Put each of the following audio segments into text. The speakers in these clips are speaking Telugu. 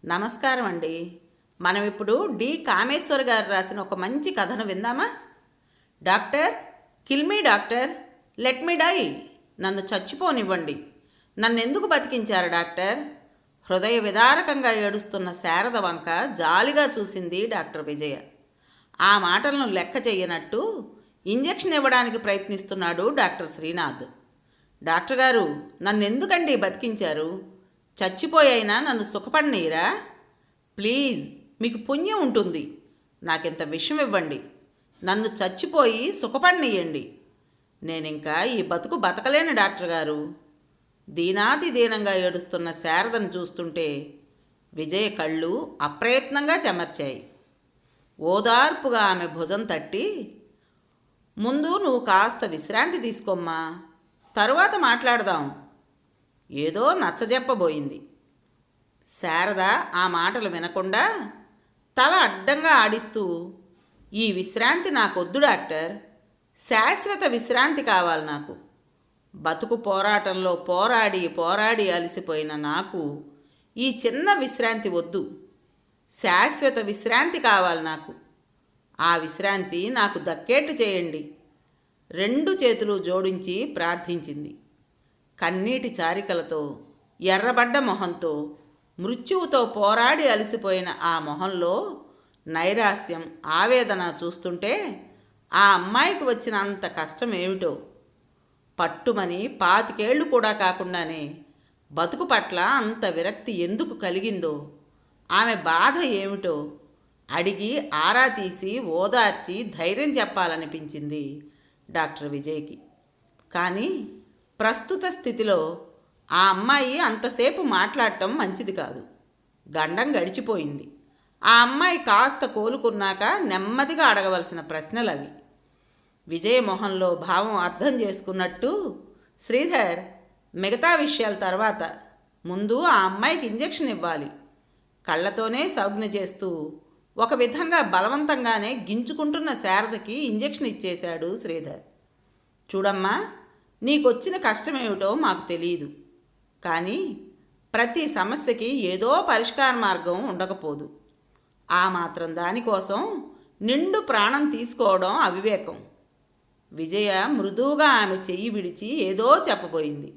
నమస్కారం అండి. మనం ఇప్పుడు డి కామేశ్వర్ గారు రాసిన ఒక మంచి కథను విందామా? Doctor, kill me doctor, let me die. నన్ను చచ్చిపోనివ్వండి. నన్నెందుకు బతికించారు డాక్టర్? హృదయ విదారకంగా ఏడుస్తున్న శారద వంక జాలిగా చూసింది డాక్టర్ విజయ. ఆ మాటలను లెక్క చెయ్యనట్టు ఇంజెక్షన్ ఇవ్వడానికి ప్రయత్నిస్తున్నాడు డాక్టర్ శ్రీనాథ్. డాక్టర్ గారు, నన్నెందుకండి బతికించారు? చచ్చిపోయైనా నన్ను సుఖపడనీరా? ప్లీజ్, మీకు పుణ్యం ఉంటుంది. నాకింత విషం ఇవ్వండి. నన్ను చచ్చిపోయి సుఖపడనీయండి. నేనింకా ఈ బతుకు బతకలేను డాక్టర్ గారు. దీనాతి దీనంగా ఏడుస్తున్న శారదను చూస్తుంటే విజయ కళ్ళు అప్రయత్నంగా చెమర్చాయి. ఓదార్పుగా ఆమె భుజం తట్టి, ముందు నువ్వు కాస్త విశ్రాంతి తీసుకోమ్మా, తరువాత మాట్లాడదాం. ఏదో నచ్చజెప్పబోయింది. శారద ఆ మాటలు వినకుండా తల అడ్డంగా ఆడిస్తూ, ఈ విశ్రాంతి నాకొద్దు డాక్టర్. శాశ్వత విశ్రాంతి కావాలి నాకు. బతుకు పోరాటంలో పోరాడి పోరాడి అలసిపోయిన నాకు ఈ చిన్న విశ్రాంతి వద్దు. శాశ్వత విశ్రాంతి కావాలి నాకు. ఆ విశ్రాంతి నాకు దక్కేట్టు చేయండి. రెండు చేతులు జోడించి ప్రార్థించింది. కన్నీటి చారికలతో, ఎర్రబడ్డ మొహంతో, మృత్యువుతో పోరాడి అలసిపోయిన ఆ మొహంలో నైరాస్యం, ఆవేదన చూస్తుంటే ఆ అమ్మాయికి వచ్చిన అంత కష్టం ఏమిటో. పట్టుమని 25 ఏళ్ళు కూడా కాకుండానే బతుకు పట్ల అంత విరక్తి ఎందుకు కలిగిందో, ఆమె బాధ ఏమిటో అడిగి ఆరా తీసి ఓదార్చి ధైర్యం చెప్పాలనిపించింది డాక్టర్ విజయ్కి. కానీ ప్రస్తుత స్థితిలో ఆ అమ్మాయి అంతసేపు మాట్లాడటం మంచిది కాదు. గండం గడిచిపోయింది. ఆ అమ్మాయి కాస్త కోలుకున్నాక నెమ్మదిగా అడగవలసిన ప్రశ్నలు అవి. విజయ మొహంలో భావం అర్థం చేసుకున్నట్టు, శ్రీధర్, మిగతా విషయాల తర్వాత ముందు ఆ అమ్మాయికి ఇంజెక్షన్ ఇవ్వాలి. కళ్ళతోనే సంజ్ఞ చేస్తూ ఒక విధంగా బలవంతంగానే గింజుకుంటున్న శారదకి ఇంజెక్షన్ ఇచ్చేశాడు శ్రీధర్. చూడమ్మా, నీకొచ్చిన కష్టమేమిటో మాకు తెలియదు. కానీ ప్రతి సమస్యకి ఏదో పరిష్కార మార్గం ఉండకపోదు. ఆ మాత్రం దానికోసం నిండు ప్రాణం తీసుకోవడం అవివేకం. విజయ మృదువుగా ఆమె చెయ్యి విడిచి ఏదో చెప్పబోయింది.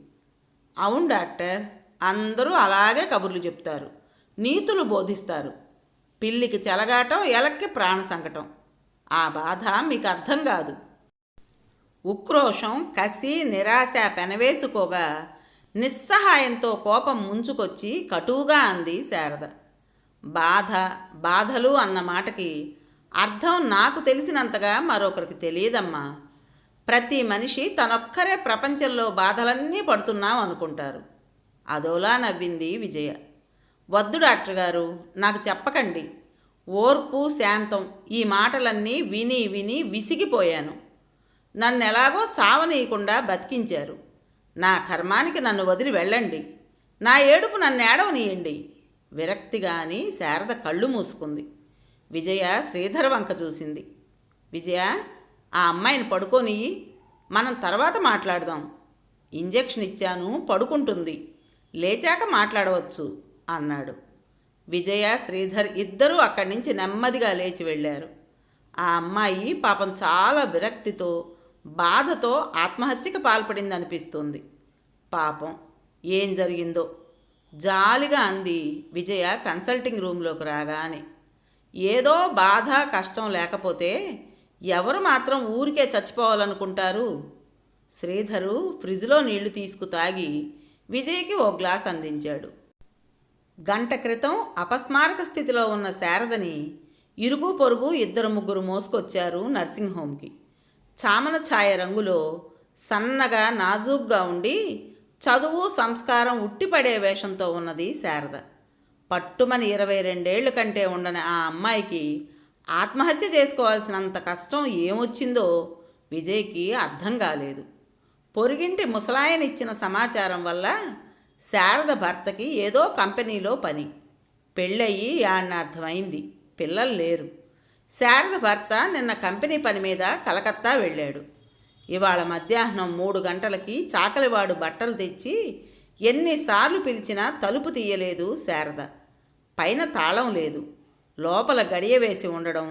అవును డాక్టర్, అందరూ అలాగే కబుర్లు చెప్తారు, నీతులు బోధిస్తారు. పిల్లికి చెలగాటం, ఎలక్కి ప్రాణ సంకటం. ఆ బాధ మీకు అర్థం కాదు. ఉక్రోషం, కసి, నిరాశ పెనవేసుకోగా నిస్సహాయంతో కోపం ముంచుకొచ్చి కటువుగా అంది శారద. బాధలు అన్న మాటకి అర్థం నాకు తెలిసినంతగా మరొకరికి తెలియదమ్మా. ప్రతి మనిషి తనొక్కరే ప్రపంచంలో బాధలన్నీ పడుతున్నాం అనుకుంటారు. అదోలా నవ్వింది విజయ. వద్దు డాక్టర్ గారు, నాకు చెప్పకండి. ఓర్పు, శాంతం ఈ మాటలన్నీ విని విని విసిగిపోయాను. నన్నెలాగో చావనీయకుండా బతికించారు. నా కర్మానికి నన్ను వదిలి వెళ్ళండి. నా ఏడుపు నన్ను ఏడవనీయండి. విరక్తిగా అని శారద కళ్ళు మూసుకుంది. విజయ శ్రీధర్ వంక చూసింది. విజయ, ఆ అమ్మాయిని పడుకోనియ్యి, మనం తర్వాత మాట్లాడదాం. ఇంజెక్షన్ ఇచ్చాను, పడుకుంటుంది, లేచాక మాట్లాడవచ్చు అన్నాడు. విజయ, శ్రీధర్ ఇద్దరూ అక్కడి నుంచి నెమ్మదిగా లేచి వెళ్ళారు. ఆ అమ్మాయి పాపం చాలా విరక్తితో, బాధతో ఆత్మహత్యకు పాల్పడిందనిపిస్తుంది. పాపం, ఏం జరిగిందో జాలిగా అంది విజయ కన్సల్టింగ్ రూమ్లోకి రాగానే. ఏదో బాధ, కష్టం లేకపోతే ఎవరు మాత్రం ఊరికే చచ్చిపోవాలనుకుంటారు? శ్రీధరు ఫ్రిడ్జ్లో నీళ్లు తీసుకు తాగి విజయ్కి ఓ గ్లాస్ అందించాడు. గంట క్రితం అపస్మారక స్థితిలో ఉన్న శారదని ఇరుగు పొరుగు 2-3 మోసుకొచ్చారు నర్సింగ్ హోమ్కి. చామన ఛాయ రంగులో, సన్నగా నాజూగ్గా ఉండి చదువు, సంస్కారం ఉట్టిపడే వేషంతో ఉన్నది శారద. పట్టుమని 22 ఏళ్ల కంటే ఉండని ఆ అమ్మాయికి ఆత్మహత్య చేసుకోవాల్సినంత కష్టం ఏమొచ్చిందో విజయ్కి అర్థం కాలేదు. పొరుగింటి ముసలాయనిచ్చిన సమాచారం వల్ల శారద భర్తకి ఏదో కంపెనీలో పని, పెళ్ళయి అర్థమైంది. పిల్లలు లేరు. శారద భర్త నిన్న కంపెనీ పని మీద కలకత్తా వెళ్ళాడు. ఇవాళ మధ్యాహ్నం 3 గంటలకి చాకలివాడు బట్టలు తెచ్చి ఎన్నిసార్లు పిలిచినా తలుపు తీయలేదు శారద. పైన తాళం లేదు. లోపల గడియ వేసి ఉండడం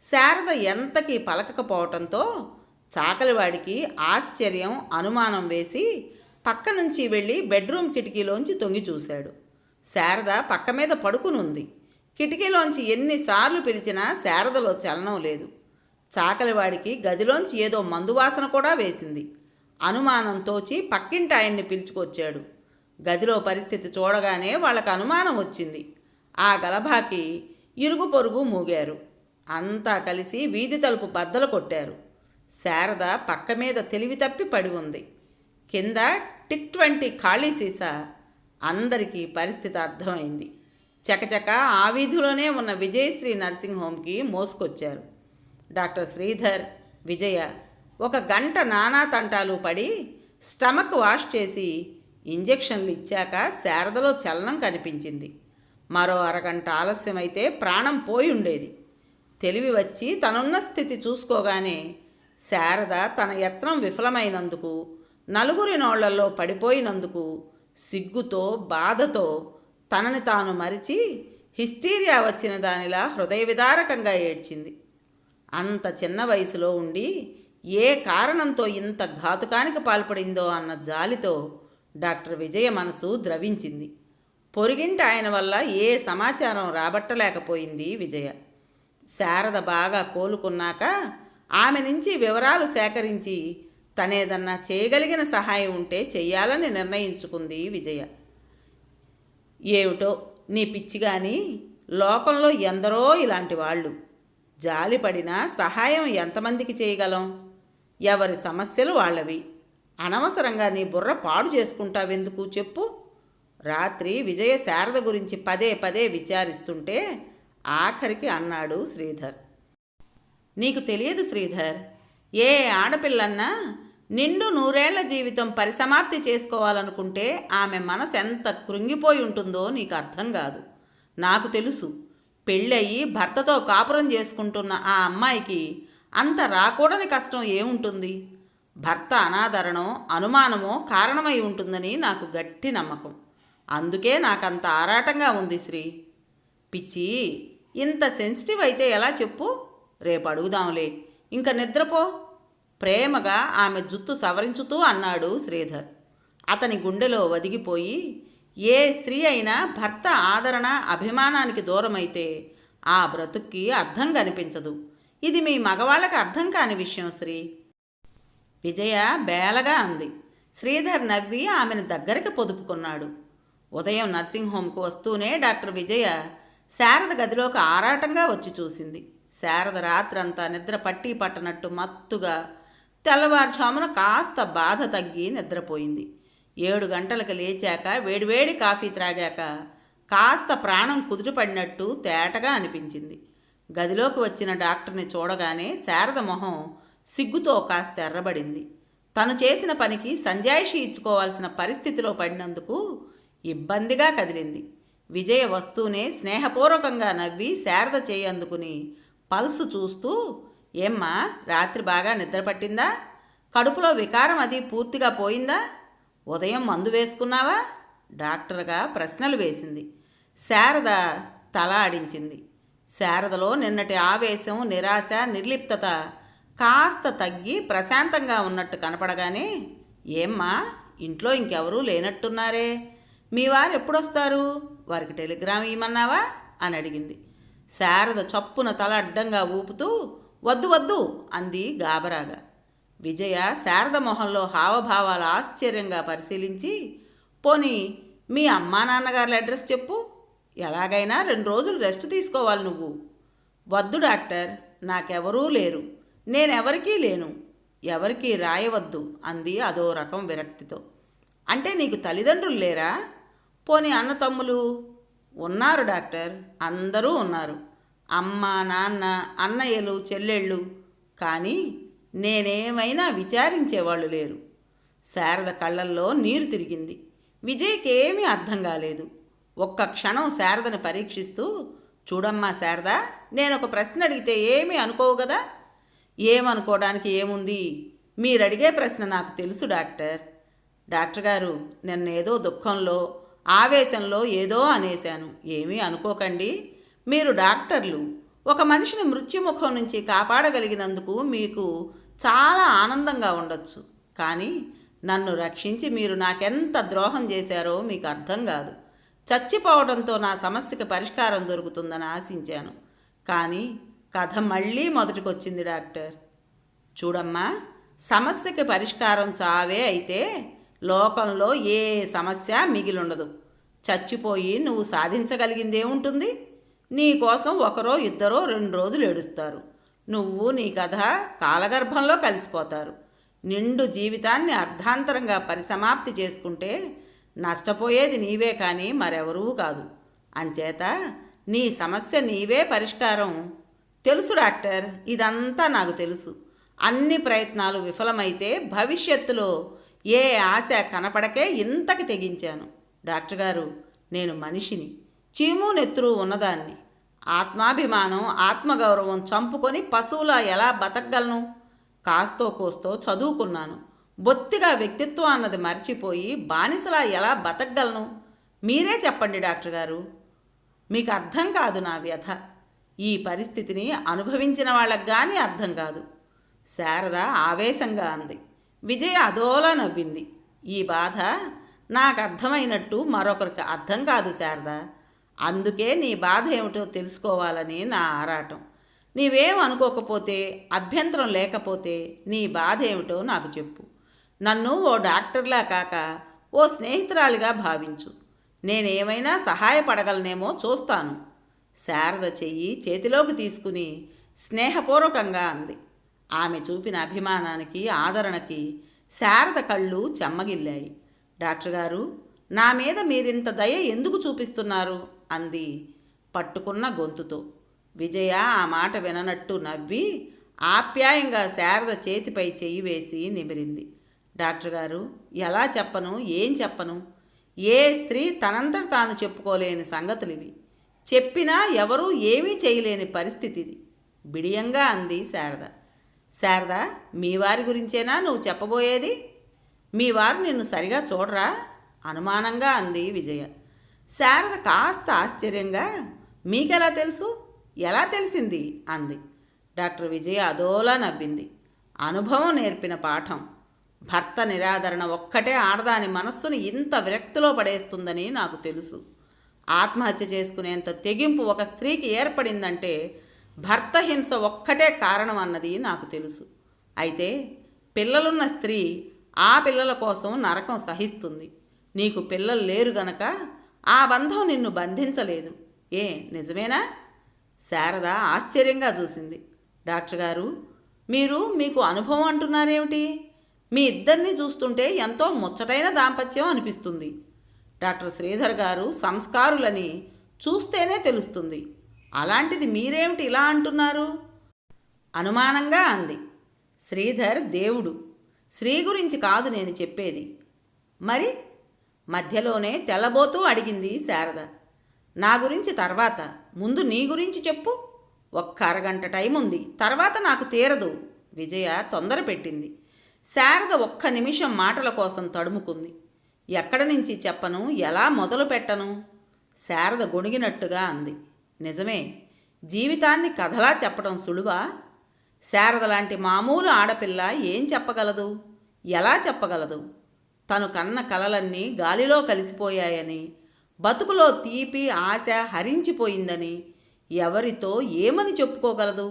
శారద ఎంతకీ పలకకపోవటంతో చాకలివాడికి ఆశ్చర్యం, అనుమానం వేసి పక్క నుంచి వెళ్ళి బెడ్రూమ్ కిటికీలోంచి తొంగి చూశాడు. శారద పక్క మీద పడుకునుంది. కిటికీలోంచి ఎన్నిసార్లు పిలిచినా శారదలో చలనం లేదు. చాకలివాడికి గదిలోంచి ఏదో మందువాసన కూడా వేసింది. అనుమానం తోచి పక్కింటి ఆయన్ని పిలుచుకొచ్చాడు. గదిలో పరిస్థితి చూడగానే వాళ్ళకు అనుమానం వచ్చింది. ఆ గలభాకి ఇరుగు పొరుగు మూగారు. అంతా కలిసి వీధి తలుపు బద్దలు కొట్టారు. శారద పక్క మీద తెలివి తప్పి పడి ఉంది. కింద టిక్-20 ఖాళీ సీసా. అందరికీ పరిస్థితి అర్థమైంది. చకచక ఆ వీధిలోనే ఉన్న విజయశ్రీ నర్సింగ్ హోమ్కి మోసుకొచ్చారు. డాక్టర్ శ్రీధర్, విజయ 1 గంట నానా తంటాలు పడి స్టమక్ వాష్ చేసి ఇంజెక్షన్లు ఇచ్చాక శారదలో చలనం కనిపించింది. మరో అరగంట ఆలస్యమైతే ప్రాణం పోయి ఉండేది. తెలివి వచ్చి తనున్న స్థితి చూసుకోగానే శారద తన యత్నం విఫలమైనందుకు, నలుగురి నోళ్లలో పడిపోయినందుకు సిగ్గుతో, బాధతో తనని తాను మరిచి హిస్టీరియా వచ్చిన దానిలా హృదయ విదారకంగా ఏడ్చింది. అంత చిన్న వయసులో ఉండి ఏ కారణంతో ఇంత ఘాతుకానికి పాల్పడిందో అన్న జాలితో డాక్టర్ విజయ మనసు ద్రవించింది. పొరుగింటి ఆయన వల్ల ఏ సమాచారం రాబట్టలేకపోయింది విజయ. శారద బాగా కోలుకున్నాక ఆమె నుంచి వివరాలు సేకరించి తనేదన్నా చేయగలిగిన సహాయం ఉంటే చెయ్యాలని నిర్ణయించుకుంది విజయ. ఏమిటో నీ పిచ్చి కానీ, లోకంలో ఎందరో ఇలాంటి వాళ్ళు. జాలిపడినా సహాయం ఎంతమందికి చేయగలం? ఎవరి సమస్యలు వాళ్ళవి. అనవసరంగా నీ బుర్ర పాడు చేసుకుంటావెందుకు చెప్పు? రాత్రి విజయ శారద గురించి పదే పదే విచారిస్తుంటే ఆఖరికి అన్నాడు శ్రీధర్. నీకు తెలియదు శ్రీధర్, ఏ ఆడపిల్లన్నా నిండు 100 ఏళ్ల జీవితం పరిసమాప్తి చేసుకోవాలనుకుంటే ఆమె మనసు ఎంత కృంగిపోయి ఉంటుందో నీకు అర్థం కాదు. నాకు తెలుసు. పెళ్ళయి భర్తతో కాపురం చేసుకుంటున్న ఆ అమ్మాయికి అంత రాకూడని కష్టం ఏముంటుంది? భర్త అనాదరణో, అనుమానమో కారణమై ఉంటుందని నాకు గట్టి నమ్మకం. అందుకే నాకంత ఆరాటంగా ఉంది శ్రీ. పిచ్చి, ఇంత సెన్సిటివ్ అయితే ఎలా చెప్పు? రేపు అడుగుదాంలే, ఇంక నిద్రపో. ప్రేమగా ఆమె జుత్తు సవరించుతూ అన్నాడు శ్రీధర్. అతని గుండెలో వదిగిపోయి, ఏ స్త్రీ అయినా భర్త ఆదరణ, అభిమానానికి దూరమైతే ఆ బ్రతుక్కి అర్థం కనిపించదు. ఇది మీ మగవాళ్ళకి అర్థం కాని విషయం శ్రీ. విజయ బేలగా అంది. శ్రీధర్ నవ్వి ఆమెను దగ్గరికి పొదుపుకున్నాడు. ఉదయం నర్సింగ్ హోమ్కు వస్తూనే డాక్టర్ విజయ శారద గదిలోకి ఆరాటంగా వచ్చి చూసింది. శారద రాత్రంతా నిద్ర పట్టి పట్టనట్టు మత్తుగా, తెల్లవారుజామున కాస్త బాధ తగ్గి నిద్రపోయింది. 7 గంటలకు లేచాక వేడివేడి కాఫీ త్రాగాక కాస్త ప్రాణం కుదుటపడినట్టు తేటగా అనిపించింది. గదిలోకి వచ్చిన డాక్టర్ని చూడగానే శారద మొహం సిగ్గుతో కాస్త ఎర్రబడింది. తను చేసిన పనికి సంజాయిషీ ఇచ్చుకోవాల్సిన పరిస్థితిలో పడినందుకు ఇబ్బందిగా కదిలింది. విజయ వస్తూనే స్నేహపూర్వకంగా నవ్వి శారద చేయి అందుకుని పల్సు చూస్తూ, ఏమ్మా రాత్రి బాగా నిద్ర పట్టిందా? కడుపులో వికారం అది పూర్తిగా పోయిందా? ఉదయం మందు వేసుకున్నావా? డాక్టర్గా ప్రశ్నలు వేసింది. శారద తల ఆడించింది. శారదలో నిన్నటి ఆవేశం, నిరాశ, నిర్లిప్తత కాస్త తగ్గి ప్రశాంతంగా ఉన్నట్టు కనపడగానే, ఏమ్మా ఇంట్లో ఇంకెవరూ లేనట్టున్నారే, మీ వారు ఎప్పుడొస్తారు? వారికి టెలిగ్రామ్ ఇవ్వమన్నావా అని అడిగింది. శారద చప్పున తల అడ్డంగా ఊపుతూ వద్దు వద్దు అంది గాబరాగా. విజయ శారద మొహంలో హావభావాలు ఆశ్చర్యంగా పరిశీలించి, పోనీ మీ అమ్మా నాన్నగారుల అడ్రస్ చెప్పు, ఎలాగైనా 2 రోజులు రెస్ట్ తీసుకోవాలి నువ్వు. వద్దు డాక్టర్, నాకెవరూ లేరు, నేనెవరికీ లేను, ఎవరికీ రాయవద్దు అంది అదో రకం విరక్తితో. అంటే నీకు తల్లిదండ్రులు లేరా? పోనీ అన్న తమ్ములు? ఉన్నారు డాక్టర్, అందరూ ఉన్నారు. అమ్మ, నాన్న, అన్నయ్యలు, చెల్లెళ్ళు. కానీ నేనేమైనా విచారించేవాళ్ళు లేరు. శారద కళ్ళల్లో నీరు తిరిగింది. విజయ్కి ఏమీ అర్థం కాలేదు. ఒక్క క్షణం శారదని పరీక్షిస్తూ, చూడమ్మా శారద, నేనొక ప్రశ్న అడిగితే ఏమీ అనుకోవు కదా? ఏమనుకోవడానికి ఏముంది? మీరడిగే ప్రశ్న నాకు తెలుసు డాక్టర్. డాక్టర్ గారు, నిన్నేదో దుఃఖంలో ఆవేశంలో ఏదో అనేశాను. ఏమీ అనుకోకండి. మీరు డాక్టర్లు. ఒక మనిషిని మృత్యుముఖం నుంచి కాపాడగలిగినందుకు మీకు చాలా ఆనందంగా ఉండొచ్చు. కానీ నన్ను రక్షించి మీరు నాకెంత ద్రోహం చేశారో మీకు అర్థం కాదు. చచ్చిపోవడంతో నా సమస్యకి పరిష్కారం దొరుకుతుందని ఆశించాను. కానీ కథ మళ్ళీ మొదటికొచ్చింది డాక్టర్. చూడమ్మా, సమస్యకి పరిష్కారం చావే అయితే లోకంలో ఏ సమస్య మిగిలుండదు. చచ్చిపోయి నువ్వు సాధించగలిగిందేముంటుంది? నీకోసం ఒకరో ఇద్దరో 2 రోజులు ఏడుస్తారు. నువ్వు నీ కథ కాలగర్భంలో కలిసిపోతారు. నిండు జీవితాన్ని అర్ధాంతరంగా పరిసమాప్తి చేసుకుంటే నష్టపోయేది నీవే కానీ మరెవరూ కాదు. అంచేత నీ సమస్య నీవే పరిష్కారం. తెలుసు డాక్టర్, ఇదంతా నాకు తెలుసు. అన్ని ప్రయత్నాలు విఫలమైతే భవిష్యత్తులో ఏ ఆశ కనపడకే ఇంతకి తెగించాను. డాక్టర్ గారు, నేను మనిషిని, చీము నెత్తురు ఉన్నదాన్ని. ఆత్మాభిమానం, ఆత్మగౌరవం చంపుకొని పశువులా ఎలా బతకగలను? కాస్తో కోస్తో చదువుకున్నాను. బొత్తిగా వ్యక్తిత్వం అన్నది మర్చిపోయి బానిసలా ఎలా బతకగలను? మీరే చెప్పండి డాక్టర్ గారు. మీకు అర్థం కాదు నా వ్యథ. ఈ పరిస్థితిని అనుభవించిన వాళ్ళకి కానీ అర్థం కాదు. శారద ఆవేశంగా అంది. విజయ అదోలా నవ్వింది. ఈ బాధ నాకు అర్థమైనట్టు మరొకరికి అర్థం కాదు శారద. అందుకే నీ బాధ ఏమిటో తెలుసుకోవాలని నా ఆరాటం. నీవేం అనుకోకపోతే, అభ్యంతరం లేకపోతే నీ బాధ ఏమిటో నాకు చెప్పు. నన్ను ఓ డాక్టర్లా కాక ఓ స్నేహితురాలిగా భావించు. నేనేమైనా సహాయపడగలనేమో చూస్తాను. శారద చెయ్యి చేతిలోకి తీసుకుని స్నేహపూర్వకంగా అంది. ఆమె చూపిన అభిమానానికి, ఆదరణకి శారద కళ్ళు చెమ్మగిల్లాయి. డాక్టర్ గారు, నా మీద మీరింత దయ ఎందుకు చూపిస్తున్నారు? అంది పట్టుకున్న గొంతుతో. విజయ ఆ మాట విననట్టు నవ్వి ఆప్యాయంగా శారద చేతిపై చెయ్యి వేసి నిమిరింది. డాక్టర్ గారు, ఎలా చెప్పను, ఏం చెప్పను? ఏ స్త్రీ తనంతట తాను చెప్పుకోలేని సంగతులివి. చెప్పినా ఎవరూ ఏమీ చేయలేని పరిస్థితిది. బిడియంగా అంది శారద. శారద, మీ వారి గురించేనా నువ్వు చెప్పబోయేది? మీ వారు నిన్ను సరిగా చూడరా? అనుమానంగా అంది విజయ. శారద కాస్త ఆశ్చర్యంగా, మీకెలా తెలుసు? ఎలా తెలిసింది? అంది. డాక్టర్ విజయ అదోలా నవ్వింది. అనుభవం నేర్పిన పాఠం. భర్త నిరాదరణ ఒక్కటే ఆడదాని మనస్సును ఇంత విరక్తిలో పడేస్తుందని నాకు తెలుసు. ఆత్మహత్య చేసుకునేంత తెగింపు ఒక స్త్రీకి ఏర్పడిందంటే భర్త హింస ఒక్కటే కారణం అన్నది నాకు తెలుసు. అయితే పిల్లలున్న స్త్రీ ఆ పిల్లల కోసం నరకం సహిస్తుంది. నీకు పిల్లలు లేరు గనక ఆ బంధం నిన్ను బంధించలేదు. ఏ నిజమేనా? శారద ఆశ్చర్యంగా చూసింది. డాక్టర్ గారు, మీకు అనుభవం అంటున్నారేమిటి? మీ ఇద్దరిని చూస్తుంటే ఎంతో ముచ్చటైన దాంపత్యం అనిపిస్తుంది. డాక్టర్ శ్రీధర్ గారు సంస్కారులని చూస్తేనే తెలుస్తుంది. అలాంటిది మీరేమిటి ఇలా అంటున్నారు? అనుమానంగా అంది. శ్రీధర్ దేవుడు. శ్రీ గురించి కాదు నేను చెప్పేది. మరి? మధ్యలోనే తెల్లబోతూ అడిగింది శారద. నా గురించి తర్వాత, ముందు నీ గురించి చెప్పు. ఒక్క అరగంట టైం ఉంది, తర్వాత నాకు తీరదు. విజయ తొందర పెట్టింది. శారద ఒక్క నిమిషం మాటల కోసం తడుముకుంది. ఎక్కడి నుంచి చెప్పను, ఎలా మొదలు పెట్టను? శారద గొణిగినట్టుగా అంది. నిజమే, జీవితాన్ని కథలా చెప్పడం సులువా? శారద లాంటి మామూలు ఆడపిల్ల ఏం చెప్పగలదు? ఎలా చెప్పగలదు? తను కన్న కలలన్నీ గాలిలో కలిసిపోయాయని, బతుకులో తీపి ఆశ హరించిపోయిందని ఎవరితో ఏమని చెప్పుకోగలదు?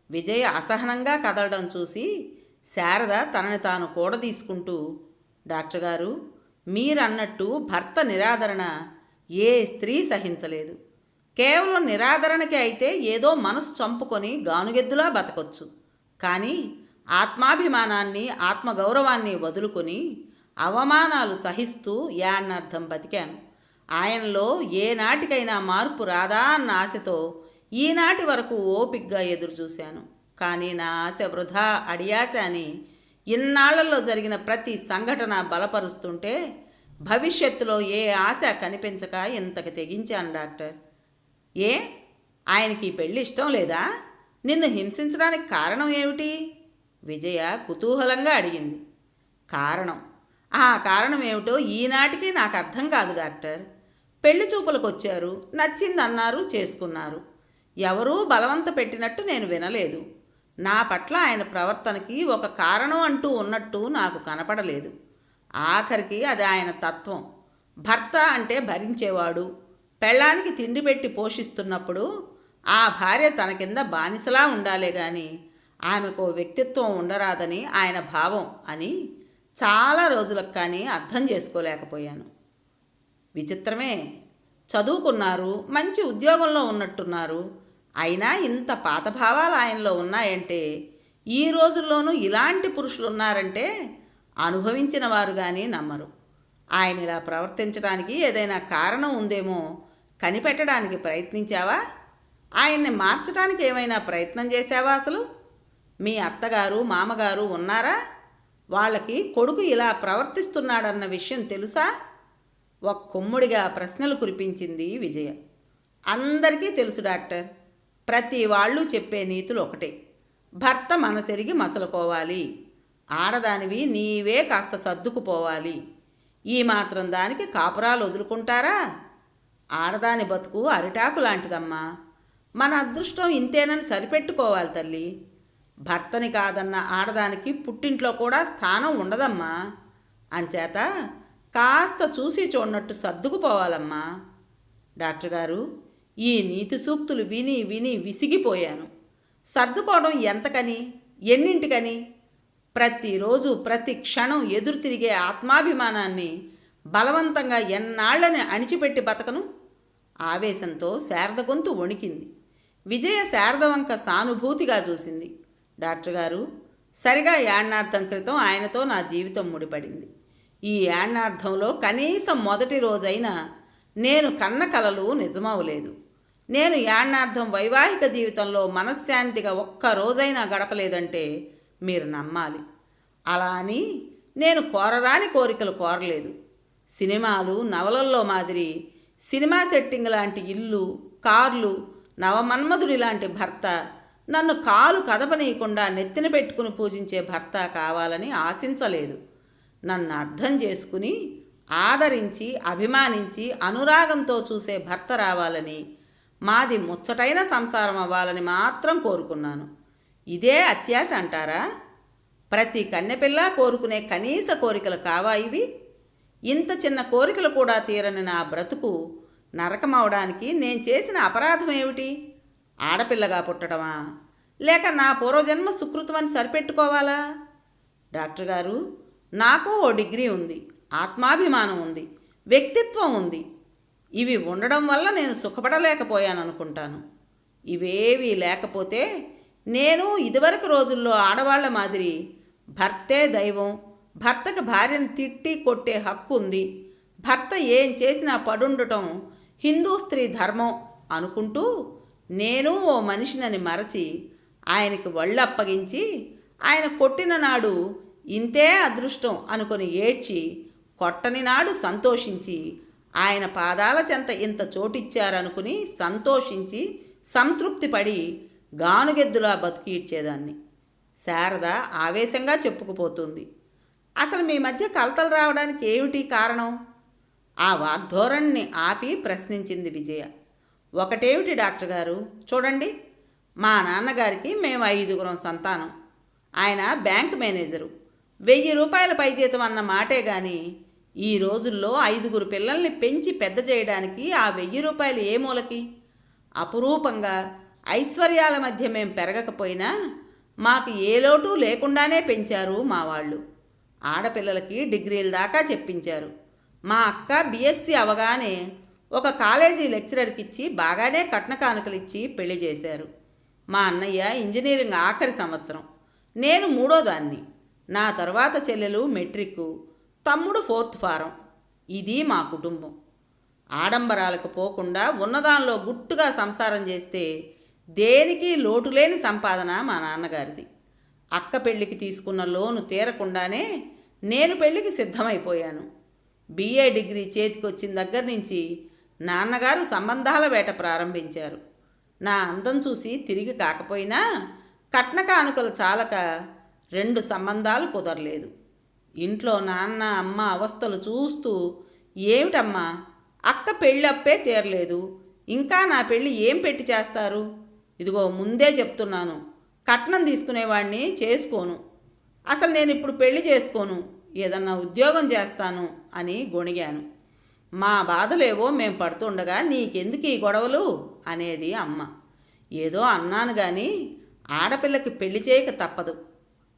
విజయ అసహనంగా కదలడం చూసి శారద తనని తాను కూడదీసుకుంటూ, డాక్టర్ గారు, మీరన్నట్టు భర్త నిరాదరణ ఏ స్త్రీ సహించలేదు. కేవలం నిరాదరణకి అయితే ఏదో మనసు చంపుకొని గానుగెద్దులా బతకొచ్చు. కానీ ఆత్మాభిమానాన్ని, ఆత్మగౌరవాన్ని వదులుకొని అవమానాలు సహిస్తూ యాన్నర్థం బతికాను. ఆయనలో ఏనాటికైనా మార్పు రాదా అన్న ఆశతో ఈనాటి వరకు ఓపిగ్గా ఎదురుచూశాను. కానీ నా ఆశ వృధా, అడియాశ అని ఇన్నాళ్లలో జరిగిన ప్రతి సంఘటన బలపరుస్తుంటే భవిష్యత్తులో ఏ ఆశ కనిపించక ఇంతకు తెగించాను డాక్టర్. ఏ, ఆయనకి ఈ పెళ్ళి ఇష్టం లేదా? నిన్ను హింసించడానికి కారణం ఏమిటి? విజయ కుతూహలంగా అడిగింది. కారణం ఆ కారణం ఏమిటో ఈనాటికి నాకు అర్థం కాదు డాక్టర్. పెళ్లి చూపులకు వచ్చారు, నచ్చిందన్నారు, చేసుకున్నారు. ఎవరూ బలవంత పెట్టినట్టు నేను వినలేదు. నా పట్ల ఆయన ప్రవర్తనకి ఒక కారణం అంటూ ఉన్నట్టు నాకు కనపడలేదు. ఆఖరికి అది ఆయన తత్వం. భర్త అంటే భరించేవాడు. పెళ్ళానికి తిండి పెట్టి పోషిస్తున్నప్పుడు ఆ భార్య తన కింద బానిసలా ఉండాలే గాని ఆమెకు వ్యక్తిత్వం ఉండరాదని ఆయన భావం అని చాలా రోజులకు కానీ అర్థం చేసుకోలేకపోయాను. విచిత్రమే, చదువుకున్నారు, మంచి ఉద్యోగంలో ఉన్నట్టున్నారు. అయినా ఇంత పాత భావాలు ఆయనలో ఉన్నాయంటే, ఈ రోజుల్లోనూ ఇలాంటి పురుషులు ఉన్నారంటే అనుభవించిన వారు కానీ నమ్మరు. ఆయన ఇలా ప్రవర్తించడానికి ఏదైనా కారణం ఉందేమో కనిపెట్టడానికి ప్రయత్నించావా? ఆయన్ని మార్చడానికి ఏమైనా ప్రయత్నం చేశావా? అసలు మీ అత్తగారు మామగారు ఉన్నారా? వాళ్ళకి కొడుకు ఇలా ప్రవర్తిస్తున్నాడన్న విషయం తెలుసా? ఒక కొమ్ముడిగా ప్రశ్నలు కురిపించింది విజయ. అందరికీ తెలుసు డాక్టర్. ప్రతి వాళ్ళు చెప్పే నీతులు ఒకటే. భర్త మనసెరిగి మసలుకోవాలి. ఆడదానివి నీవే కాస్త సర్దుకుపోవాలి. ఈ మాత్రం దానికి కాపురాలు వదులుకుంటారా? ఆడదాని బతుకు అరిటాకు లాంటిదమ్మా. మన అదృష్టం ఇంతేనని సరిపెట్టుకోవాలి తల్లి. భర్తని కాదన్న ఆడదానికి పుట్టింట్లో కూడా స్థానం ఉండదమ్మా. అంచేత కాస్త చూసి చూడనట్టు సర్దుకుపోవాలమ్మా. డాక్టర్ గారు, ఈ నీతి సూక్తులు విని విని విసిగిపోయాను. సర్దుకోవడం ఎంతకని, ఎన్నింటికని? ప్రతిరోజు ప్రతి క్షణం ఎదురు తిరిగే ఆత్మాభిమానాన్ని బలవంతంగా ఎన్నాళ్ళని అణిచిపెట్టి బతకను? ఆవేశంతో శారద గొంతు వణికింది. విజయ శారద వంక సానుభూతిగా చూసింది. డాక్టర్ గారు, సరిగా యాణ్ణార్థం క్రితం ఆయనతో నా జీవితం ముడిపడింది. ఈ యాణ్ణార్థంలో కనీసం మొదటి రోజైనా నేను కన్న కలలు నిజమవలేదు. నేను యాణ్ణార్థం వైవాహిక జీవితంలో మనశ్శాంతిగా ఒక్క రోజైనా గడపలేదంటే మీరు నమ్మాలి. అలా అని నేను కోరరాని కోరికలు కోరలేదు. సినిమాలు నవలల్లో మాదిరి సినిమా సెట్టింగ్ లాంటి ఇల్లు, కార్లు, నవమన్మధుడి లాంటి భర్త, నన్ను కాలు కదపనీయకుండా నెత్తిన పెట్టుకుని పూజించే భర్త కావాలని ఆశించలేదు. నన్ను అర్థం చేసుకుని ఆదరించి అభిమానించి అనురాగంతో చూసే భర్త రావాలని, మాది ముచ్చటైన సంసారం అవ్వాలని మాత్రం కోరుకున్నాను. ఇదే అత్యాశ అంటారా? ప్రతి కన్నెపిల్ల కోరుకునే కనీస కోరికలు కావా ఇవి? ఇంత చిన్న కోరికలు కూడా తీరని నా బ్రతుకు నరకమవడానికి నేను చేసిన అపరాధం ఏమిటి? ఆడపిల్లగా పుట్టడమా, లేక నా పూర్వజన్మ సుకృతమని సరిపెట్టుకోవాలా? డాక్టర్ గారు, నాకు ఓ డిగ్రీ ఉంది, ఆత్మాభిమానం ఉంది, వ్యక్తిత్వం ఉంది. ఇవి ఉండడం వల్ల నేను సుఖపడలేకపోయాను అనుకుంటాను. ఇవేవీ లేకపోతే నేను ఇదివరకు రోజుల్లో ఆడవాళ్ల మాదిరి భర్తే దైవం, భర్తకు భార్యను తిట్టి కొట్టే హక్కు ఉంది, భర్త ఏం చేసినా పడుండటం హిందూ స్త్రీ ధర్మం అనుకుంటూ నేను ఓ మనిషినని మరచి ఆయనకి ఒళ్ళప్పగించి ఆయన కొట్టిన నాడు ఇంతే అదృష్టం అనుకొని ఏడ్చి, కొట్టని నాడు సంతోషించి ఆయన పాదాల చెంత ఇంత చోటిచ్చారనుకుని సంతోషించి సంతృప్తి పడి గానుగెద్దులా బతికిడ్చేదాన్ని. శారద ఆవేశంగా చెప్పుకుపోతుంది. అసలు మీ మధ్య కలతలు రావడానికి ఏమిటి కారణం? ఆ వాగ్ధోరణిని ఆపి ప్రశ్నించింది విజయ. ఒకటేమిటి డాక్టర్ గారు, చూడండి, మా నాన్నగారికి మేము 5గురం సంతానం. ఆయన బ్యాంక్ మేనేజరు. 1000 రూపాయల పై జీతం అన్న మాటే కానీ ఈ రోజుల్లో 5గురు పిల్లల్ని పెంచి పెద్ద చేయడానికి ఆ 1000 రూపాయలు ఏ మూలకి? అపురూపంగా ఐశ్వర్యాల మధ్య మేం పెరగకపోయినా మాకు ఏ లోటు లేకుండానే పెంచారు మా వాళ్ళు. ఆడపిల్లలకి డిగ్రీల దాకా చెప్పించారు. మా అక్క బీఎస్సీ అవగానే ఒక కాలేజీ లెక్చరర్కి ఇచ్చి బాగానే కట్న కానుకలు ఇచ్చి పెళ్లి చేశారు. మా అన్నయ్య ఇంజనీరింగ్ ఆఖరి సంవత్సరం, నేను 3వ దాన్ని. నా తర్వాత చెల్లెలు మెట్రిక్, తమ్ముడు 4th ఫారం. ఇది మా కుటుంబం. ఆడంబరాలకు పోకుండా ఉన్నదానిలో గుట్టుగా సంసారం చేస్తే దేనికి లోటులేని సంపాదన మా నాన్నగారిది. అక్క పెళ్లికి తీసుకున్న లోను తీరకుండానే నేను పెళ్లికి సిద్ధమైపోయాను. బిఏ డిగ్రీ చేతికొచ్చిన దగ్గర నుంచి నాన్నగారు సంబంధాల వేట ప్రారంభించారు. నా అందం చూసి తిరిగి కాకపోయినా కట్న కానుకలు చాలక 2 సంబంధాలు కుదరలేదు. ఇంట్లో నాన్న అమ్మ అవస్థలు చూస్తూ, ఏమిటమ్మా, అక్క పెళ్ళప్పే తీరలేదు, ఇంకా నా పెళ్ళి ఏం పెట్టి చేస్తారు? ఇదిగో ముందే చెప్తున్నాను, కట్నం తీసుకునేవాడిని చేసుకోను, అసలు నేను ఇప్పుడు పెళ్లి చేసుకోను, ఏదన్నా ఉద్యోగం చేస్తాను అని గొణిగాను. మా బాధలేవో మేం పడుతుండగా నీకెందుకు ఈ గొడవలు అనేది అమ్మ. ఏదో అన్నాను కానీ ఆడపిల్లకి పెళ్లి చేయక తప్పదు.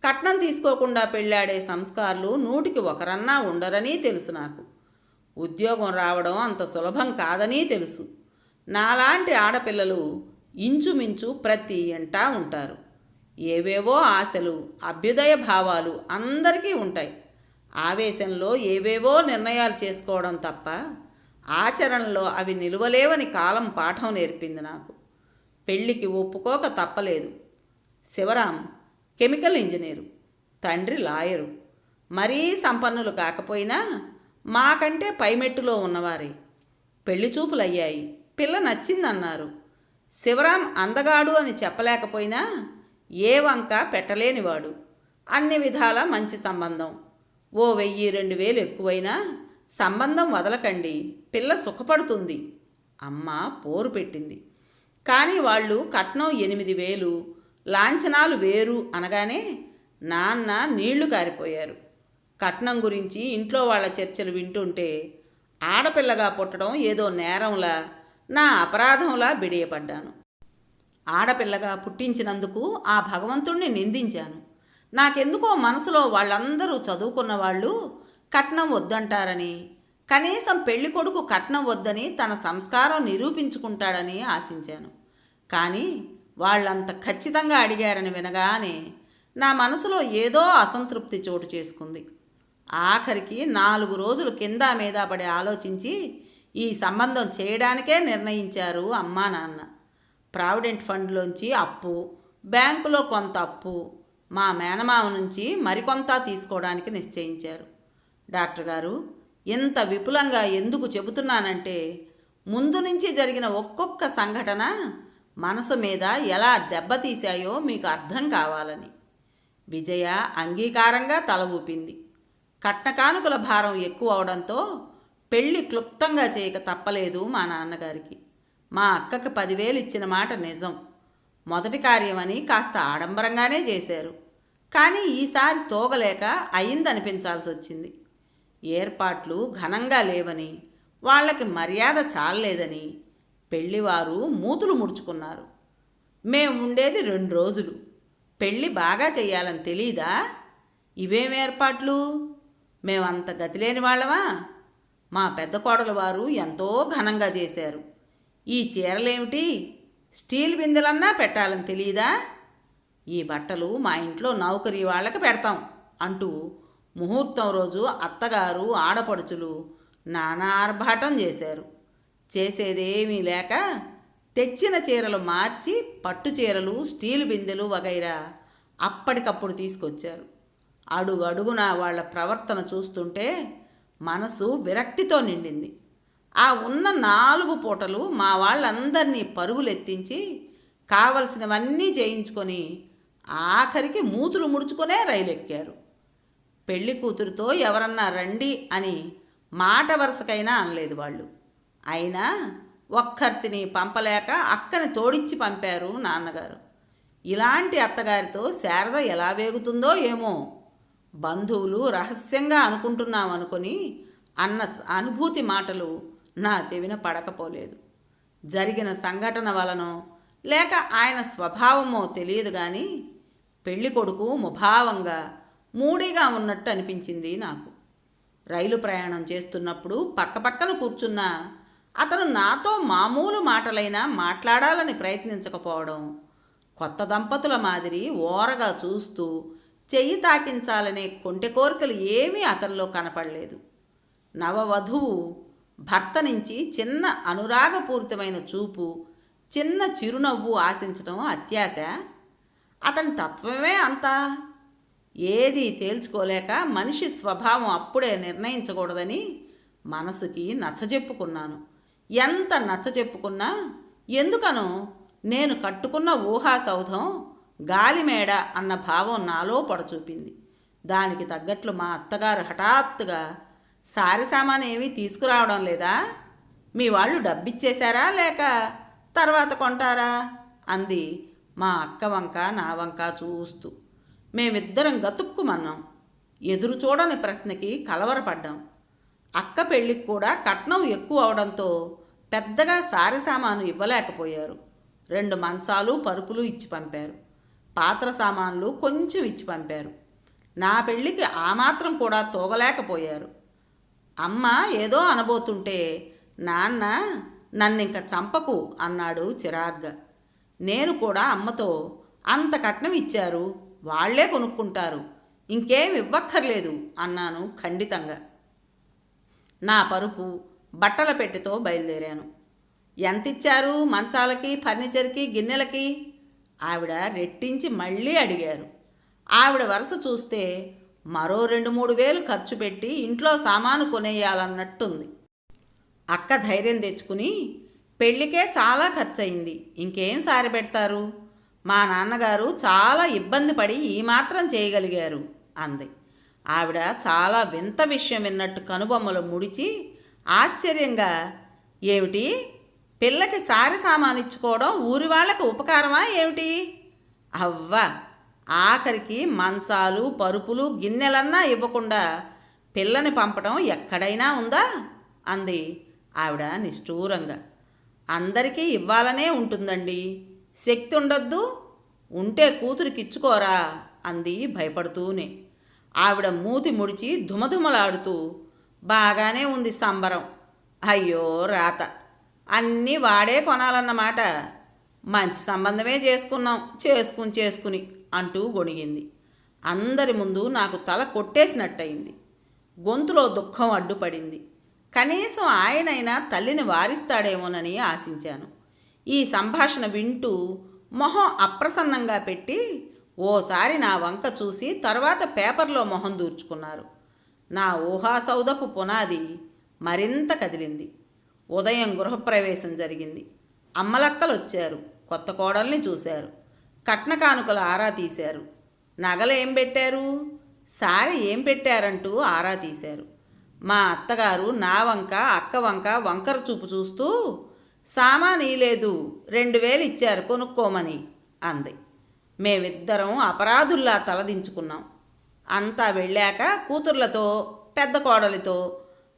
కట్నం తీసుకోకుండా పెళ్ళాడే సంస్కారాలు 100కి 1 ఉండరని తెలుసు నాకు. ఉద్యోగం రావడం అంత సులభం కాదని తెలుసు. నాలాంటి ఆడపిల్లలు ఇంచుమించు ప్రతి ఇంటా ఉంటారు. ఏవేవో ఆశలు, అభ్యుదయ భావాలు అందరికీ ఉంటాయి. ఆవేశంలో ఏవేవో నిర్ణయాలు చేసుకోవడం తప్ప ఆచరణలో అవి నిలువలేవని కాలం పాఠం నేర్పింది నాకు. పెళ్ళికి ఒప్పుకోక తప్పలేదు. శివరాం కెమికల్ ఇంజనీరు, తండ్రి లాయరు. మరీ సంపన్నులు కాకపోయినా మాకంటే పైమెట్టులో ఉన్నవారే. పెళ్లి చూపులయ్యాయి, పిల్ల నచ్చిందన్నారు. శివరాం అందగాడు అని చెప్పలేకపోయినా ఏ వంక పెట్టలేనివాడు. అన్ని విధాల మంచి సంబంధం. ఓ 1000-2000 ఎక్కువైనా సంబంధం వదలకండి, పిల్ల సుఖపడుతుంది అమ్మ పోరు పెట్టింది. కానీ వాళ్ళు కట్నం 8000, లాంఛనాలు వేరు అనగానే నాన్న నీళ్లు కారిపోయారు. కట్నం గురించి ఇంట్లో వాళ్ళ చర్చలు వింటుంటే ఆడపిల్లగా పుట్టడం ఏదో నేరంలా, నా అపరాధంలా బిడియపడ్డాను. ఆడపిల్లగా పుట్టించినందుకు ఆ భగవంతుణ్ణి నిందించాను. నాకెందుకో మనసులో వాళ్ళందరూ చదువుకున్న వాళ్ళు కట్నం వద్దంటారని, కనీసం పెళ్లి కొడుకు కట్నం వద్దని తన సంస్కారం నిరూపించుకుంటాడని ఆశించాను. కానీ వాళ్ళంత ఖచ్చితంగా అడిగారని వినగానే నా మనసులో ఏదో అసంతృప్తి చోటు చేసుకుంది. ఆఖరికి 4 రోజులు కింద మీద పడి ఆలోచించి ఈ సంబంధం చేయడానికే నిర్ణయించారు అమ్మా నాన్న. ప్రావిడెంట్ ఫండ్లోంచి అప్పు, బ్యాంకులో కొంత అప్పు, మా మేనమావ నుంచి మరికొంత తీసుకోవడానికి నిశ్చయించారు. డాక్టర్ గారు, ఇంత విపులంగా ఎందుకు చెబుతున్నానంటే ముందు నుంచి జరిగిన ఒక్కొక్క సంఘటన మనసు మీద ఎలా దెబ్బతీశాయో మీకు అర్థం కావాలని. విజయ అంగీకారంగా తల ఊపింది. కట్నకానుకల భారం ఎక్కువ అవడంతో పెళ్లి క్లుప్తంగా చేయక తప్పలేదు మా నాన్నగారికి. మా అక్కకి 10,000 ఇచ్చిన మాట నిజం. మొదటి కార్యమని కాస్త ఆడంబరంగానే చేశారు. కానీ ఈసారి తోగలేక అయిందనిపించాల్సి వచ్చింది. ఏర్పాట్లు ఘనంగా లేవని, వాళ్ళకి మర్యాద చాలలేదని పెళ్లివారు మూతులు ముడుచుకున్నారు. మేము ఉండేది 2 రోజులు. పెళ్ళి బాగా చెయ్యాలని తెలీదా? ఇవేం ఏర్పాట్లు? మేమంత గతిలేని వాళ్ళమా? మా పెద్ద కోడలు వారు ఎంతో ఘనంగా చేశారు. ఈ చీరలేమిటి, స్టీల్ బిందెలన్నా పెట్టాలని తెలీదా? ఈ బట్టలు మా ఇంట్లో నౌకరీ వాళ్ళకి పెడతాం అంటూ ముహూర్తం రోజు అత్తగారు ఆడపడుచులు నానా ఆర్భాటం చేశారు. చేసేదేమీ లేక తెచ్చిన చీరలు మార్చి పట్టు చీరలు, స్టీల్ బిందెలు వగైరా అప్పటికప్పుడు తీసుకొచ్చారు. అడుగడుగున వాళ్ళ ప్రవర్తన చూస్తుంటే మనసు విరక్తితో నిండింది. ఆ ఉన్న 4 పూటలు మా వాళ్ళందరినీ పరుగులెత్తించి కావలసినవన్నీ చేయించుకొని ఆఖరికి మూతులు ముడుచుకునే రైలు ఎక్కారు. పెళ్లి కూతురుతో ఎవరన్నా రండి అని మాట వరుసకైనా అనలేదు వాళ్ళు. అయినా ఒక్కర్తిని పంపలేక అక్కని తోడిచ్చి పంపారు నాన్నగారు. ఇలాంటి అత్తగారితో శారద ఎలా వేగుతుందో ఏమో. బంధువులు రహస్యంగా అనుకుంటున్నామనుకొని అన్న అనుభూతి మాటలు నా చెవిన పడకపోలేదు. జరిగిన సంఘటన వలనో లేక ఆయన స్వభావమో తెలియదు కానీ పెళ్లి కొడుకు ముభావంగా మూడీగా ఉన్నట్టు అనిపించింది నాకు. రైలు ప్రయాణం చేస్తున్నప్పుడు పక్కపక్కన కూర్చున్న అతను నాతో మామూలు మాటలైనా మాట్లాడాలని ప్రయత్నించకపోవడం, కొత్త దంపతుల మాదిరి ఓరగా చూస్తూ చెయ్యి తాకించాలనే కొంటె కోరికలు ఏమీ అతనిలో కనపడలేదు. నవవధువు భర్త నుంచి చిన్న అనురాగపూరితమైన చూపు, చిన్న చిరునవ్వు ఆశించడం అత్యాశ. అతని తత్వమే అంతా. ఏదీ తేల్చుకోలేక మనిషి స్వభావం అప్పుడే నిర్ణయించకూడదని మనసుకి నచ్చజెప్పుకున్నాను. ఎంత నచ్చజెప్పుకున్నా ఎందుకనో నేను కట్టుకున్న ఊహా సౌధం గాలిమేడ అన్న భావం నాలో పడచూపింది. దానికి తగ్గట్లు మా అత్తగారు హఠాత్తుగా సారి సామాను ఏమీ తీసుకురావడం లేదా, మీ వాళ్ళు డబ్బిచ్చేశారా లేక తర్వాత కొంటారా అంది మా అక్క వంక నా వంక చూస్తూ. మేమిద్దరం గతుక్కుమన్నాం. ఎదురు చూడని ప్రశ్నకి కలవరపడ్డాం. అక్క పెళ్ళికి కూడా కట్నం ఎక్కువ అవడంతో పెద్దగా సారి సామాను ఇవ్వలేకపోయారు. 2 మంచాలు పరుపులు ఇచ్చి పంపారు. పాత్ర సామాన్లు కొంచెం ఇచ్చి పంపారు. నా పెళ్ళికి ఆ మాత్రం కూడా తోగలేకపోయారు. అమ్మ ఏదో అనబోతుంటే నాన్న నన్నింక చంపకు అన్నాడు చిరాగ్గా. నేను కూడా అమ్మతో అంత కట్నం ఇచ్చారు, వాళ్లే కొనుక్కుంటారు, ఇంకేం ఇవ్వక్కర్లేదు అన్నాను ఖండితంగా. నా పరుపు బట్టల పెట్టెతో బయలుదేరాను. ఎంతిచ్చారు మంచాలకి, ఫర్నిచర్కి, గిన్నెలకి? ఆవిడ రెట్టించి మళ్ళీ అడిగారు. ఆవిడ వరుస చూస్తే మరో 2-3 వేలు ఖర్చు పెట్టి ఇంట్లో సామాను కొనేయాలన్నట్టుంది. అక్క ధైర్యం తెచ్చుకుని, పెళ్ళికే చాలా ఖర్చయింది, ఇంకేం సారి పెడతారు, మా నాన్నగారు చాలా ఇబ్బంది పడి ఈ మాత్రం చేయగలిగారు అంది. ఆవిడ చాలా వింత విషయం విన్నట్టు కనుబొమ్మలు ముడిచి ఆశ్చర్యంగా, ఏమిటి పిల్లకి సారి సామానిచ్చుకోవడం ఊరి వాళ్ళకి ఉపకారమా ఏమిటి? అవ్వ, ఆఖరికి మంచాలు పరుపులు గిన్నెలన్నా ఇవ్వకుండా పిల్లని పంపడం ఎక్కడైనా ఉందా అంది ఆవిడ నిష్ఠూరంగా. అందరికీ ఇవ్వాలనే ఉంటుందండి, శక్తి ఉండొద్దు, ఉంటే కూతురికిచ్చుకోరా అంది భయపడుతూనే. ఆవిడ మూతి ముడిచి ధుమధుమలాడుతూ, బాగానే ఉంది సంబరం, అయ్యో రాత, అన్నీ వాడే కొనాలన్నమాట, మంచి సంబంధమే చేసుకున్నాం చేసుకుని అంటూ గొణిగింది. అందరి ముందు నాకు తల కొట్టేసినట్టయింది. గొంతులో దుఃఖం అడ్డుపడింది. కనీసం ఆయనైనా తల్లిని వారిస్తాడేమోనని ఆశించాను. ఈ సంభాషణ వింటూ మొహం అప్రసన్నంగా పెట్టి ఓసారి నా వంక చూసి తర్వాత పేపర్లో మొహం దూర్చుకున్నారు. నా ఊహాసౌధపు పునాది మరింత కదిలింది. ఉదయం గృహప్రవేశం జరిగింది. అమ్మలక్కలు వచ్చారు, కొత్త కోడల్ని చూశారు, కట్న కానుకలు ఆరా తీశారు. నగలు ఏం పెట్టారు, సారి ఏం పెట్టారంటూ ఆరా తీశారు. మా అత్తగారు నా వంక అక్క వంక వంకర చూపు చూస్తూ, సామాను లేదు, 2000 ఇచ్చారు కొనుక్కోమని అంది. మేమిద్దరం అపరాధుల్లా తలదించుకున్నాం. అంతా వెళ్ళాక కూతుర్లతో పెద్ద కోడలితో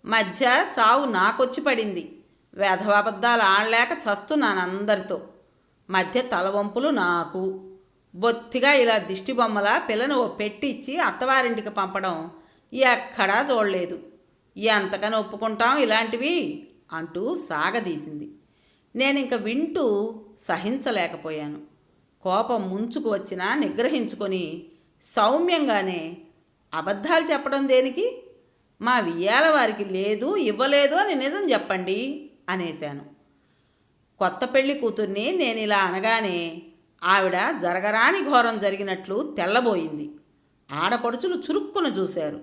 మధ్య చావు నాకొచ్చి పడింది. వేధవాబద్ధాలు ఆడలేక చస్తున్నాను అందరితో. మధ్య తలవంపులు నాకు. బొత్తిగా ఇలా దిష్టిబొమ్మలా పిల్లని ఓ పెట్టిచ్చి అత్తవారింటికి పంపడం ఎక్కడా చూడలేదు. ఎంతకని ఒప్పుకుంటాం ఇలాంటివి అంటూ సాగదీసింది. నేనింక వింటూ సహించలేకపోయాను. కోపం ముంచుకు వచ్చినా నిగ్రహించుకొని సౌమ్యంగానే, అబద్ధాలు చెప్పడం దేనికి, మా వియ్యాల వారికి లేదు ఇవ్వలేదు అని నిజం చెప్పండి అనేశాను. కొత్త పెళ్లి కూతుర్ని నేను ఇలా అనగానే ఆవిడ జరగరాని ఘోరం జరిగినట్లు తెల్లబోయింది. ఆడపడుచులు చురుక్కున చూశారు.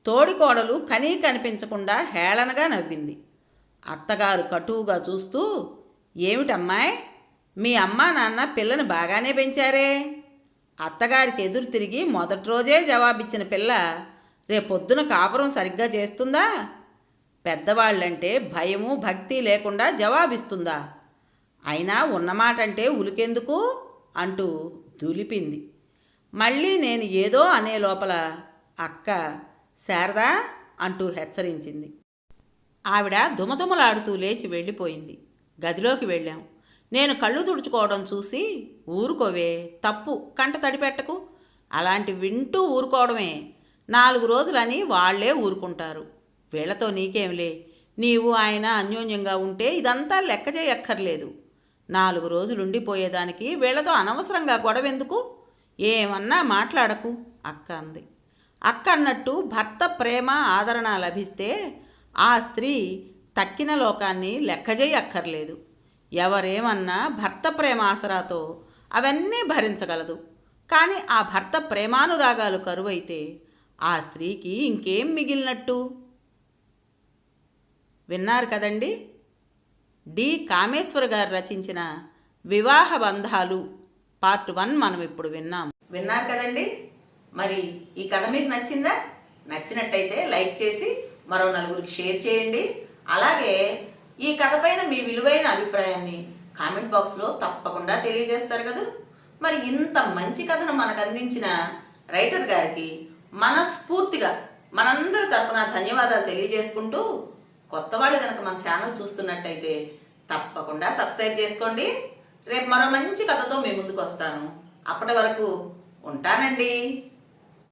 తోడికోడలు కనీ కనిపించకుండా హేళనగా నవ్వింది. అత్తగారు కటువుగా చూస్తూ, ఏమిటమ్మాయ్, మీ అమ్మా నాన్న పిల్లని బాగానే పెంచారే. అత్తగారికి ఎదురు తిరిగి మొదటి రోజే జవాబిచ్చిన పిల్ల రేపొద్దున కాపురం సరిగ్గా చేస్తుందా? పెద్దవాళ్ళంటే భయము భక్తి లేకుండా జవాబిస్తుందా? అయినా ఉన్నమాటంటే ఉలికెందుకు అంటూ దులిపింది. మళ్ళీ నేను ఏదో అనే లోపల అక్క, శారదా అంటూ హెచ్చరించింది. ఆవిడ దుమదుమలాడుతూ లేచి వెళ్ళిపోయింది. గదిలోకి వెళ్ళాం. నేను కళ్ళు తుడుచుకోవడం చూసి, ఊరుకోవే, తప్పు, కంట తడిపెట్టకు, అలాంటి వింటూ ఊరుకోవడమే, 4 రోజులని వాళ్లే ఊరుకుంటారు, వీళ్లతో నీకేంలే, నీవు ఆయన అన్యోన్యంగా ఉంటే ఇదంతా లెక్క చేయక్కర్లేదు, 4 రోజులుండిపోయేదానికి వీళ్లతో అనవసరంగా గొడవెందుకు, ఏమన్నా మాట్లాడకు అక్క అంది. అక్క అన్నట్టు భర్త ప్రేమ ఆదరణ లభిస్తే ఆ స్త్రీ తక్కిన లోకాన్ని లెక్కజేయక్కర్లేదు. ఎవరేమన్నా భర్త ప్రేమ ఆసరాతో అవన్నీ భరించగలదు. కానీ ఆ భర్త ప్రేమానురాగాలు కరువైతే ఆ స్త్రీకి ఇంకేం మిగిలినట్టు? విన్నారు కదండి, డి కామేశ్వర్ గారు రచించిన వివాహ బంధాలు పార్ట్ 1 మనం ఇప్పుడు విన్నాం. విన్నారు కదండి. మరి ఈ కథ మీకు నచ్చిందా? నచ్చినట్టయితే లైక్ చేసి మరో నలుగురికి షేర్ చేయండి. అలాగే ఈ కథ పైన మీ విలువైన అభిప్రాయాన్ని కామెంట్ బాక్స్లో తప్పకుండా తెలియజేస్తారు కదా. మరి ఇంత మంచి కథను మనకు అందించిన రైటర్ గారికి మనస్ఫూర్తిగా మనందరి తరపున ధన్యవాదాలు తెలియజేసుకుంటూ, కొత్త వాళ్ళు కనుక మన ఛానల్ చూస్తున్నట్టయితే తప్పకుండా సబ్స్క్రైబ్ చేసుకోండి. రేపు మరో మంచి కథతో మీ ముందుకు వస్తాను. అప్పటి వరకు ఉంటానండి.